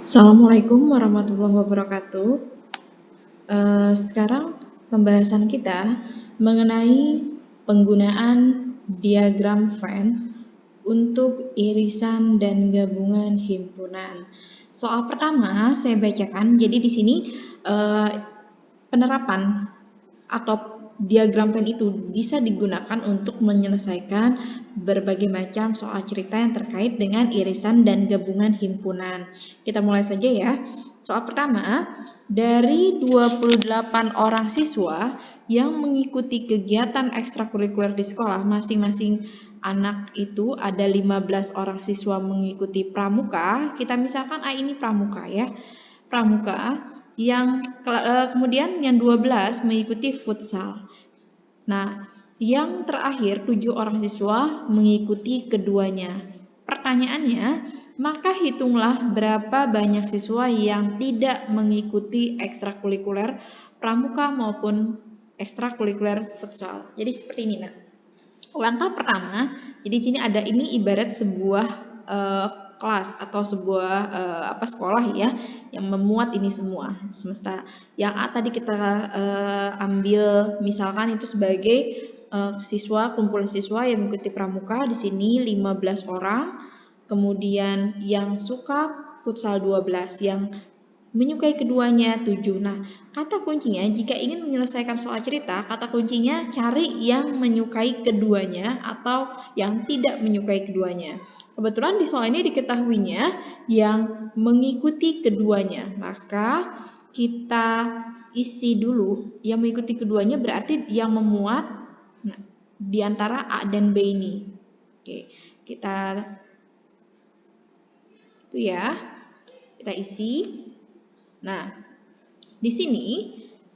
Assalamualaikum warahmatullahi wabarakatuh. Sekarang pembahasan kita mengenai penggunaan diagram Venn untuk irisan dan gabungan himpunan. Soal pertama saya bacakan. Jadi di sini penerapan atau diagram Venn itu bisa digunakan untuk menyelesaikan berbagai macam soal cerita yang terkait dengan irisan dan gabungan himpunan. Kita mulai saja ya. Soal pertama, dari 28 orang siswa yang mengikuti kegiatan ekstrakurikuler di sekolah, masing-masing anak itu ada 15 orang siswa mengikuti pramuka. Kita misalkan ini pramuka ya. Pramuka yang kemudian yang 12 mengikuti futsal. Nah, yang terakhir 7 orang siswa mengikuti keduanya. Pertanyaannya, maka hitunglah berapa banyak siswa yang tidak mengikuti ekstrakurikuler pramuka maupun ekstrakurikuler futsal. Jadi seperti ini, Nak. Langkah pertama, jadi sini ada ini ibarat sebuah kelas atau sebuah sekolah ya yang memuat ini semua semesta. Yang A tadi kita ambil misalkan itu sebagai siswa, kumpulan siswa yang mengikuti pramuka di sini 15 orang. Kemudian yang suka futsal 12, yang menyukai keduanya 7. Nah, kata kuncinya jika ingin menyelesaikan soal cerita, kata kuncinya cari yang menyukai keduanya atau yang tidak menyukai keduanya. Kebetulan di soal ini diketahuinya yang mengikuti keduanya, maka kita isi dulu yang mengikuti keduanya berarti yang memuat di antara A dan B ini. Oke, kita itu ya, kita isi. Nah, di sini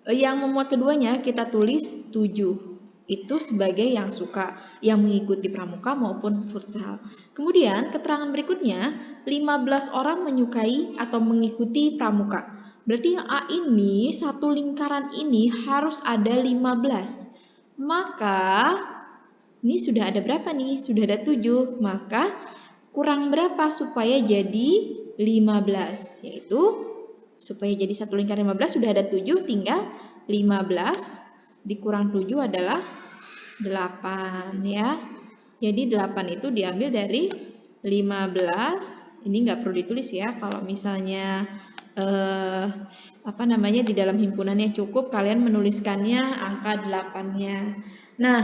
yang memuat keduanya kita tulis 7. Itu sebagai yang suka, yang mengikuti pramuka maupun futsal. Kemudian keterangan berikutnya, 15 orang menyukai atau mengikuti pramuka. Berarti yang A ini, satu lingkaran ini harus ada 15. Maka, ini sudah ada berapa nih? Sudah ada 7. Maka, kurang berapa supaya jadi 15? Yaitu supaya jadi satu lingkaran 15 sudah ada 7, tinggal 15 dikurang 7 adalah 8 ya. Jadi 8 itu diambil dari 15. Ini nggak perlu ditulis ya. Kalau misalnya di dalam himpunannya cukup kalian menuliskannya angka 8-nya. Nah,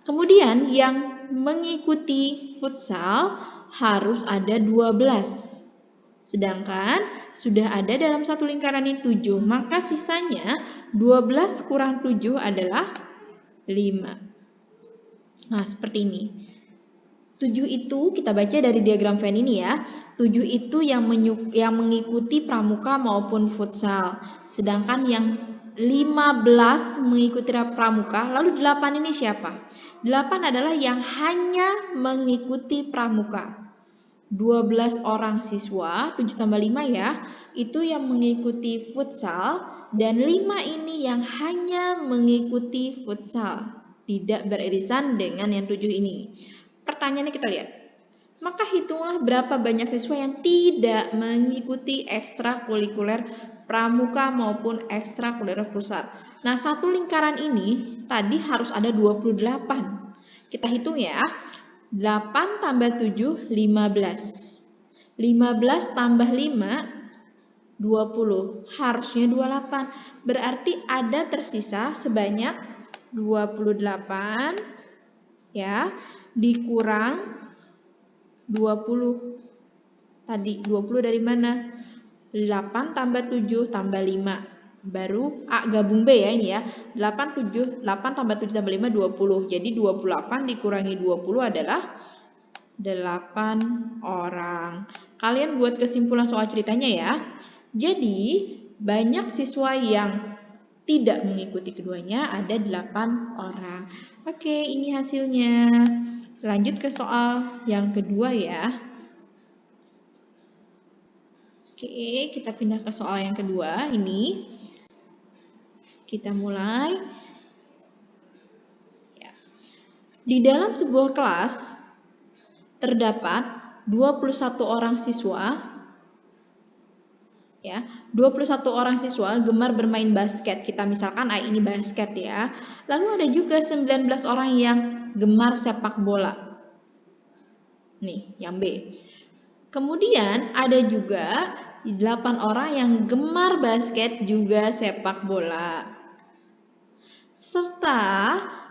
kemudian yang mengikuti futsal harus ada 12. Sedangkan sudah ada dalam satu lingkaran ini 7, maka sisanya 12 kurang 7 adalah 5. Nah, seperti ini. 7 itu kita baca dari diagram Venn ini ya. 7 itu yang mengikuti pramuka maupun futsal. Sedangkan yang 15 mengikuti pramuka, lalu 8 ini siapa? 8 adalah yang hanya mengikuti pramuka. 12 orang siswa, 7 tambah 5 ya, itu yang mengikuti futsal, dan 5 ini yang hanya mengikuti futsal, tidak beririsan dengan yang 7 ini. Pertanyaannya kita lihat, maka hitunglah berapa banyak siswa yang tidak mengikuti ekstrakurikuler pramuka maupun ekstrakurikuler futsal. Nah, satu lingkaran ini tadi harus ada 28. Kita hitung ya. 8 tambah 7, 15. 15 tambah 5, 20. Harusnya 28. Berarti ada tersisa sebanyak 28 ya, dikurang 20. Tadi 20 dari mana? 8 tambah 7 tambah 5. Baru A gabung B ya ini ya. 8 tambah 7 tambah 5 20. Jadi 28 dikurangi 20 adalah 8 orang. Kalian buat kesimpulan soal ceritanya ya. Jadi banyak siswa yang tidak mengikuti keduanya, ada 8 orang. Oke, ini hasilnya. Lanjut ke soal yang kedua ya. Oke, kita pindah ke soal yang kedua. Ini kita mulai. Ya. Di dalam sebuah kelas terdapat 21 orang siswa Ya, 21 orang siswa gemar bermain basket. Kita misalkan ini basket ya. Lalu ada juga 19 orang yang gemar sepak bola. Nih, yang B. Kemudian ada juga 8 orang yang gemar basket juga sepak bola. Serta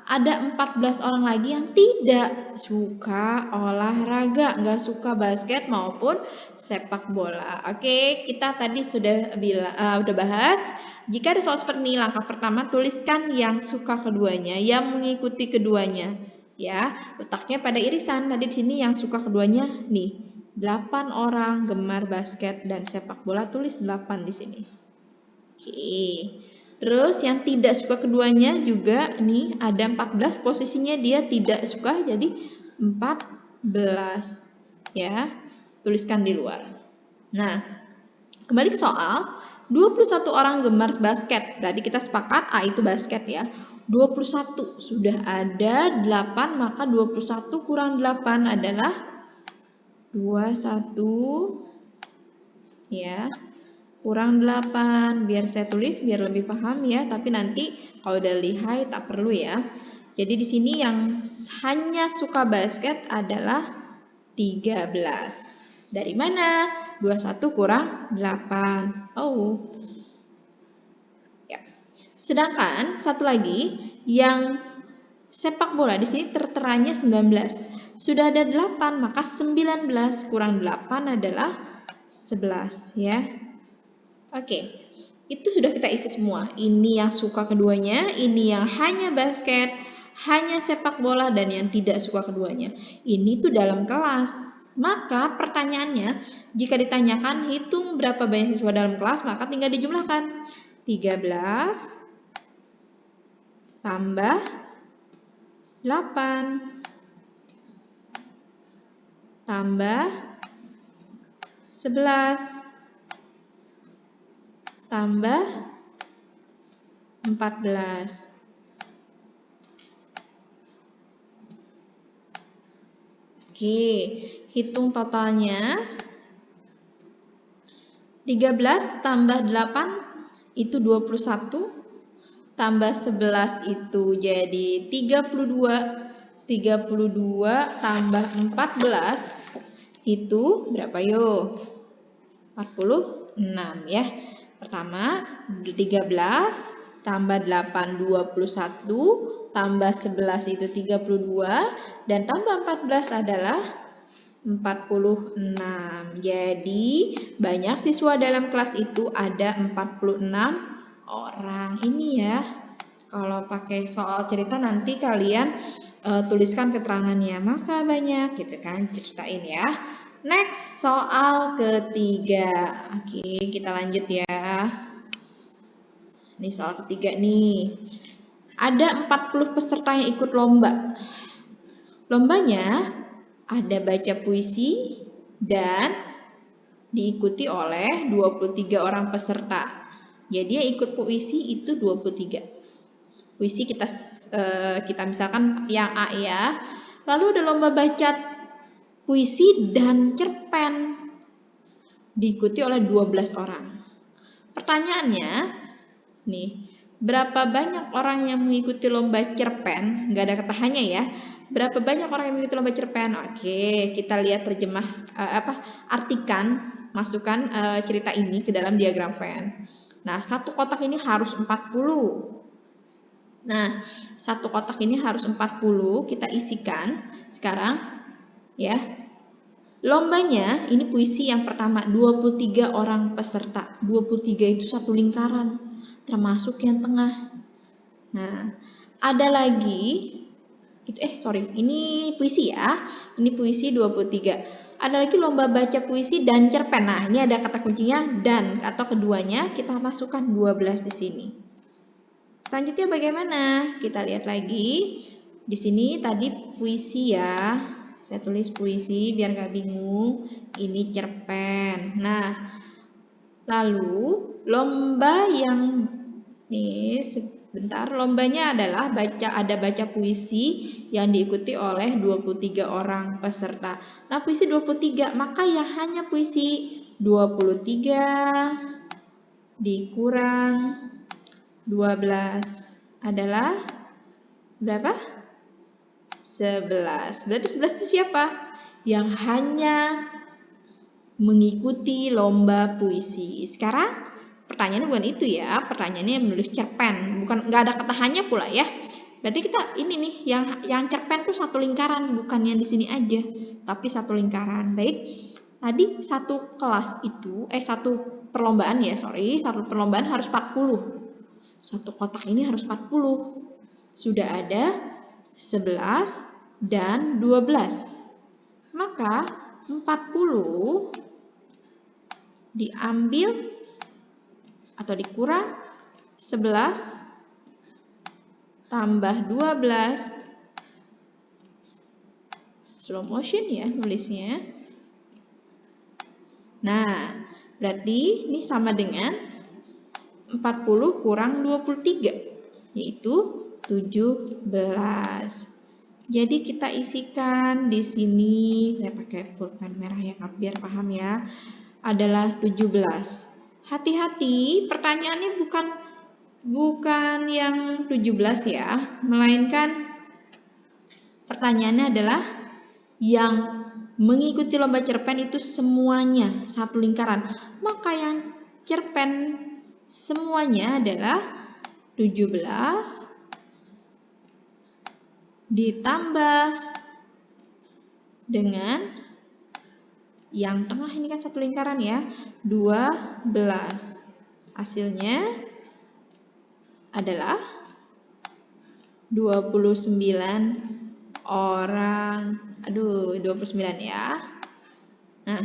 ada 14 orang lagi yang tidak suka olahraga, nggak suka basket maupun sepak bola. Oke, kita tadi sudah bahas. Jika ada soal seperti ini, langkah pertama tuliskan yang suka keduanya, yang mengikuti keduanya. Ya, letaknya pada irisan. Tadi di sini yang suka keduanya nih, 8 orang gemar basket dan sepak bola, tulis 8 di sini. Oke. Terus yang tidak suka keduanya juga nih ada 14, posisinya dia tidak suka jadi 14 ya. Tuliskan di luar. Nah, kembali ke soal 21 orang gemar basket. Berarti kita sepakat A itu basket ya. 21 sudah ada 8, maka 21 kurang 8 adalah 21 ya. Kurang 8, biar saya tulis biar lebih paham ya, tapi nanti kalau udah lihai tak perlu ya. Jadi di sini yang hanya suka basket adalah 13. Dari mana? 21 kurang 8. Oh. Ya. Sedangkan satu lagi yang sepak bola di sini terteranya 19. Sudah ada 8, maka 19 kurang 8 adalah 11 ya. Oke, itu sudah kita isi semua. Ini yang suka keduanya, ini yang hanya basket, hanya sepak bola, dan yang tidak suka keduanya. Ini tuh dalam kelas. Maka pertanyaannya, jika ditanyakan hitung berapa banyak siswa dalam kelas, maka tinggal dijumlahkan. 13 tambah 8 tambah 11 tambah 14. Oke, hitung totalnya. 13 tambah 8 itu 21, tambah 11 itu jadi 32. 32 tambah 14 itu berapa yuk? 46 ya. Pertama 13 tambah 8 21 tambah 11 itu 32 dan tambah 14 adalah 46. Jadi banyak siswa dalam kelas itu ada 46 orang. Ini ya. Kalau pakai soal cerita nanti kalian tuliskan keterangannya. Maka banyak gitu kan, ceritain ya. Next, soal ketiga. Oke, kita lanjut ya. Ini soal ketiga nih. Ada 40 peserta yang ikut lomba. Lombanya ada baca puisi dan diikuti oleh 23 orang peserta. Jadi yang ikut puisi itu 23. Puisi kita misalkan yang A ya. Lalu ada lomba baca puisi dan cerpen diikuti oleh 12 orang. Pertanyaannya, nih, berapa banyak orang yang mengikuti lomba cerpen? Nggak ada kata hanya ya. Berapa banyak orang yang mengikuti lomba cerpen? Oke, kita lihat terjemah artikan, masukkan cerita ini ke dalam diagram Venn. Nah, satu kotak ini harus 40. Nah, satu kotak ini harus 40, kita isikan sekarang ya. Lombanya, ini puisi yang pertama, 23 orang peserta. 23 itu satu lingkaran, termasuk yang tengah. Nah, ada lagi, ini puisi ya. Ini puisi 23. Ada lagi lomba baca puisi dan cerpen. Nah, ini ada kata kuncinya dan atau keduanya, kita masukkan 12 di sini. Selanjutnya bagaimana? Kita lihat lagi. Di sini tadi puisi ya. Saya tulis puisi biar gak bingung. Ini cerpen. Nah, lalu lomba yang lombanya adalah ada baca puisi yang diikuti oleh 23 orang peserta. Nah, puisi 23, maka yang hanya puisi 23 dikurang 12 adalah berapa? 11. Berarti 11 itu siapa? Yang hanya mengikuti lomba puisi. Sekarang pertanyaannya bukan itu ya, pertanyaannya menulis cerpen, bukan, nggak ada kata hanya pula ya. Berarti kita ini nih, yang cerpen tuh satu lingkaran, bukan yang di sini aja, tapi satu lingkaran. Baik, tadi satu kelas itu, satu perlombaan ya, satu perlombaan harus 40. Satu kotak ini harus 40. Sudah ada 11 dan 12. Maka 40 diambil atau dikurang 11 tambah 12. Slow motion ya nulisnya. Nah, berarti ini sama dengan 40 kurang 23, yaitu 17. Jadi kita isikan di sini, saya pakai pulpen merah ya biar paham ya, adalah 17. Hati-hati, pertanyaannya bukan yang 17 ya, melainkan pertanyaannya adalah yang mengikuti lomba cerpen itu semuanya satu lingkaran. Maka yang cerpen semuanya adalah 17 ditambah dengan yang tengah ini kan satu lingkaran ya, 12. Hasilnya adalah 29 orang. 29 ya. Nah,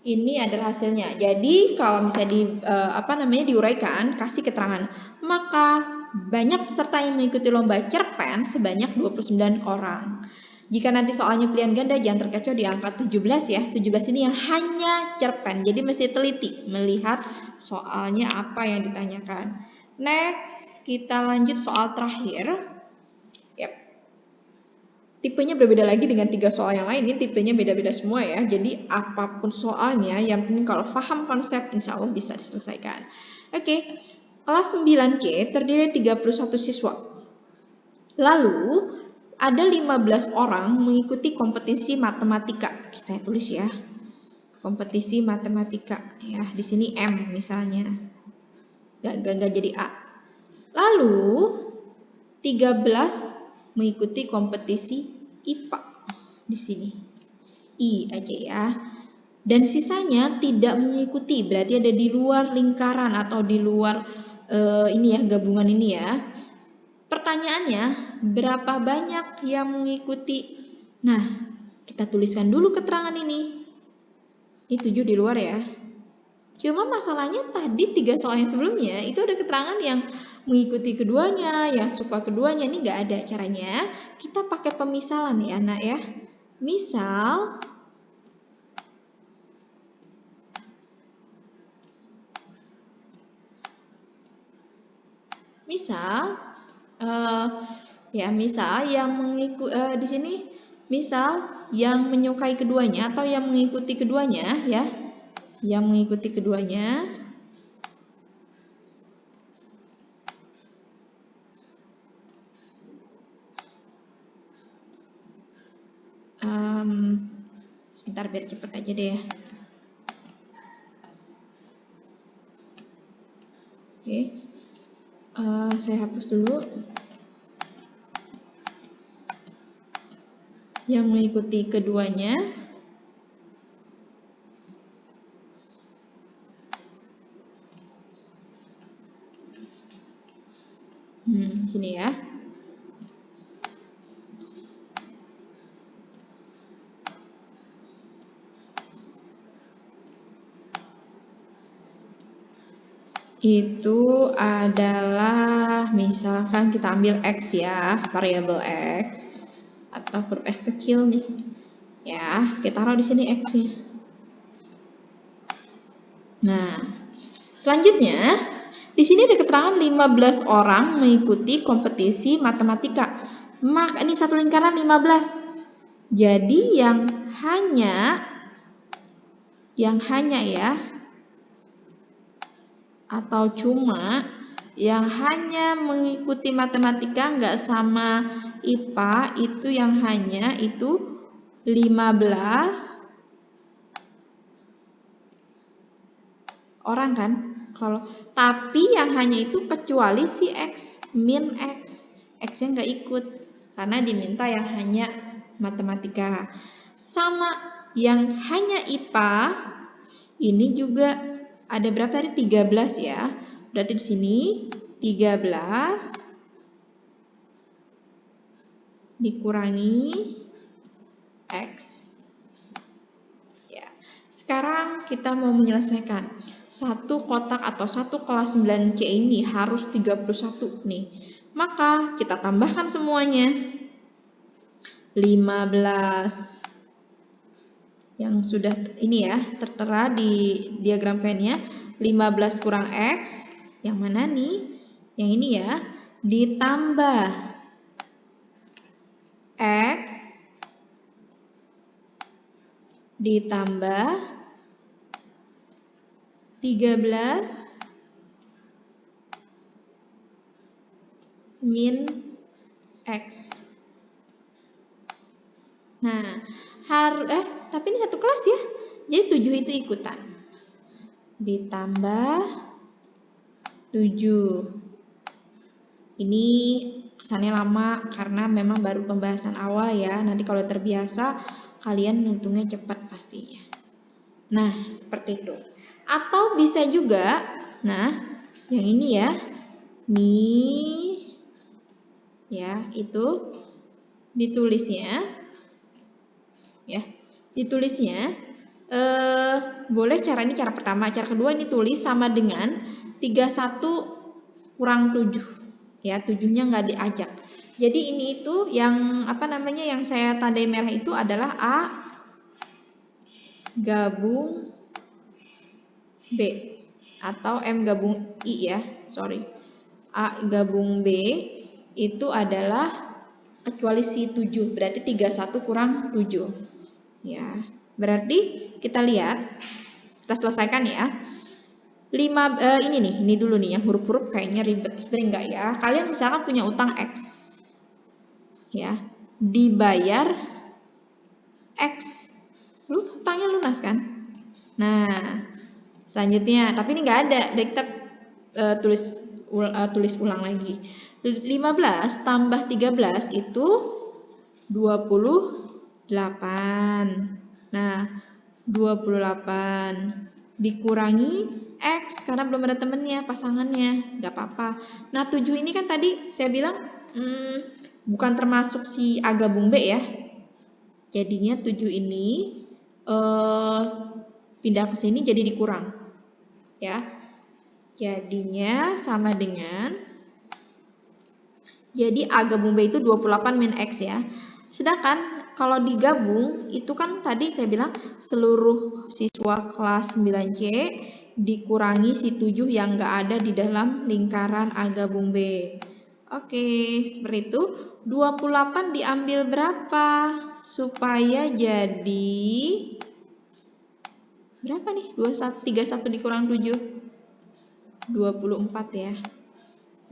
ini adalah hasilnya. Jadi kalau misalnya diuraikan, kasih keterangan, maka banyak peserta yang mengikuti lomba cerpen sebanyak 29 orang. Jika nanti soalnya pilihan ganda, jangan terkecoh di angka 17 ya. 17 ini yang hanya cerpen. Jadi mesti teliti melihat soalnya apa yang ditanyakan. Next, kita lanjut soal terakhir. Yep. Tipenya berbeda lagi dengan 3 soal yang lain. Ini tipenya beda-beda semua ya. Jadi apapun soalnya, yang penting kalau paham konsep, insya Allah bisa diselesaikan. Oke, kelas 9C terdiri 31 siswa. Lalu ada 15 orang mengikuti kompetisi matematika. Saya tulis ya. Kompetisi matematika ya. Di sini M misalnya. Gak jadi A. Lalu 13 mengikuti kompetisi IPA. Di sini I aja ya. Dan sisanya tidak mengikuti, berarti ada di luar lingkaran atau di luar gabungan ini ya. Pertanyaannya, berapa banyak yang mengikuti? Nah, kita tuliskan dulu keterangan ini. Ini 7 di luar ya. Cuma masalahnya tadi 3 soal yang sebelumnya itu ada keterangan yang mengikuti keduanya, yang suka keduanya. Ini nggak ada. Caranya kita pakai pemisalan ya anak ya. Misal yang mengikuti di sini, misal yang menyukai keduanya atau yang mengikuti keduanya ya, yang mengikuti keduanya sebentar biar cepet aja deh ya. Oke. Saya hapus dulu. Yang mengikuti keduanya sini ya. Itu adalah misalkan kita ambil X ya, variabel X atau huruf X kecil nih. Ya, kita taruh di sini X-nya. Nah, selanjutnya di sini ada keterangan 15 orang mengikuti kompetisi matematika. Maka ini satu lingkaran 15. Jadi yang hanya ya atau cuma yang hanya mengikuti matematika nggak sama IPA itu yang hanya itu 15 orang kan? Tapi yang hanya itu kecuali si X, min X. X-nya nggak ikut karena diminta yang hanya matematika. Sama yang hanya IPA ini juga ada berapa tadi? 13 ya. Berarti di sini 13 dikurangi X. Ya. Sekarang kita mau menyelesaikan. Satu kotak atau satu kelas 9C ini harus 31 nih. Maka kita tambahkan semuanya. 15 yang sudah ini ya tertera di diagram Venn-nya. 15 kurang X yang mana nih? Yang ini ya, ditambah X ditambah 13 min X. Nah, tapi ini satu kelas ya. Jadi 7 itu ikutan. Ditambah 7. Ini kesannya lama karena memang baru pembahasan awal ya. Nanti kalau terbiasa kalian ngitungnya cepat pastinya. Nah, seperti itu. Atau bisa juga, nah, yang ini ya. Nih ya, itu ditulisnya ya. Ditulisnya boleh cara ini cara pertama, cara kedua ini tulis sama dengan 31 kurang 7. Ya, 7-nya nggak diajak. Jadi ini itu yang yang saya tandai merah itu adalah A gabung B atau M gabung I ya, sorry. A gabung B itu adalah kecuali si 7, berarti 31 kurang 7. Ya, berarti kita lihat, kita selesaikan ya. Ini dulu nih yang huruf-huruf kayaknya ribet, sebenarnya enggak ya. Kalian misalkan punya utang X. Ya, dibayar X. Lu utangnya lunas kan? Nah, selanjutnya, tapi ini enggak ada. Jadi kita tulis ulang lagi. 15 tambah 13 itu 28. Nah, 28 dikurangi X karena belum ada temennya, pasangannya, nggak apa-apa. Nah, 7 ini kan tadi saya bilang bukan termasuk si A gabung B ya. Jadinya 7 ini pindah ke sini jadi dikurang. Ya. Jadinya sama dengan, jadi A gabung B itu 28 min X ya. Sedangkan kalau digabung itu kan tadi saya bilang seluruh siswa kelas 9C dikurangi si 7 yang nggak ada di dalam lingkaran A gabung B. Oke, seperti itu. 28 diambil berapa? Supaya jadi berapa nih? 31 dikurang 7. 24 ya.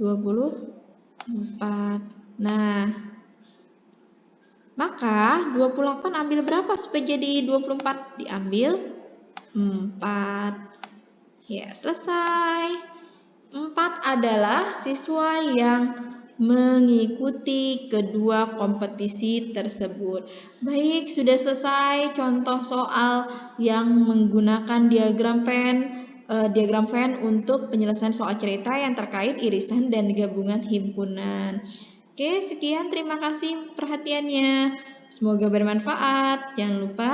24. Nah, maka 28 ambil berapa supaya jadi 24? Diambil 4. Ya, selesai. 4 adalah siswa yang mengikuti kedua kompetisi tersebut. Baik, sudah selesai contoh soal yang menggunakan diagram Venn untuk penyelesaian soal cerita yang terkait irisan dan gabungan himpunan. Oke, sekian, terima kasih perhatiannya. Semoga bermanfaat. Jangan lupa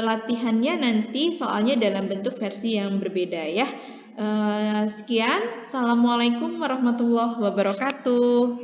latihannya nanti soalnya dalam bentuk versi yang berbeda ya. Sekian, assalamualaikum warahmatullahi wabarakatuh.